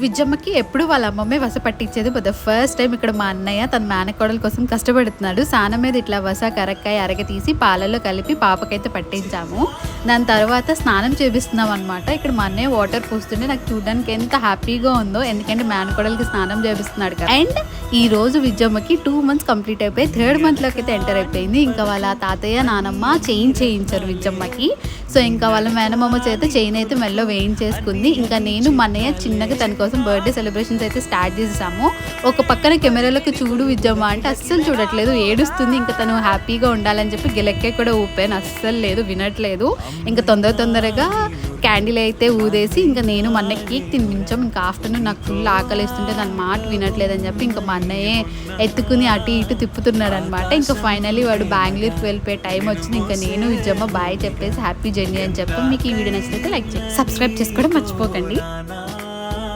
విజ్జమ్మకి ఎప్పుడు వాళ్ళ అమ్మమ్మే వస పట్టించేది. బట్ ద ఫస్ట్ టైం ఇక్కడ మా అన్నయ్య తన మేనకోడల కోసం కష్టపడుతున్నాడు. స్నానం మీద ఇట్లా వస కరక్కాయ అరగ తీసి పాలల్లో కలిపి పాపకైతే పట్టించాము. దాని తర్వాత స్నానం చేపిస్తున్నాం అనమాట. ఇక్కడ మా అన్నయ్య వాటర్ పోస్తుంటే నాకు చూడడానికి ఎంత హ్యాపీగా ఉందో, ఎందుకంటే మేనకోడలకి స్నానం చేపిస్తున్నాడు కదా. అండ్ ఈ రోజు విజ్జమ్మకి 2 months కంప్లీట్ అయిపోయి 3rd monthలోకి అయితే ఎంటర్ అయిపోయింది. ఇంకా వాళ్ళ తాతయ్య నానమ్మ చైన్ చేయించారు విజ్జమ్మకి. సో ఇంకా వాళ్ళ మేనమామ చేత చైన్ అయితే మెల్లో వేయించేసుకుంది. ఇంకా నేను మా అన్నయ్య చిన్నగా తన కోసం బర్త్డే సెలబ్రేషన్స్ అయితే స్టార్ట్ చేసాము. ఒక పక్కన కెమెరాలకు చూడు విజ్జమ్మ అంటే అస్సలు చూడట్లేదు, ఏడుస్తుంది. ఇంకా తను హ్యాపీగా ఉండాలని చెప్పి గిలెక్కే కూడా ఊపాను, అస్సలు లేదు, వినట్లేదు. ఇంకా తొందరగా క్యాండిల్ అయితే ఊదేసి ఇంకా నేను మా అన్నయ్య కేక్ తినిపించాం. ఇంకా ఆఫ్టర్నూన్ నాకు ఫుల్ ఆకలిస్తుంటే దాని మాట వినట్లేదని చెప్పి ఇంకా మా అన్నయ్య ఎత్తుకుని అటు ఇటు తిప్పుతున్నాడు అనమాట. ఇంకా ఫైనలీ వాడు బెంగళూరుకి వెళ్ళిపోయే టైం వచ్చింది. ఇంకా నేను విజ్జమ్మ బాయ్ చెప్పేసి హ్యాపీ జర్నీ అని చెప్పాం. మీకు ఈ వీడియో నచ్చితే లైక్ చేయండి, సబ్స్క్రైబ్ చేసుకోవడం మర్చిపోకండి.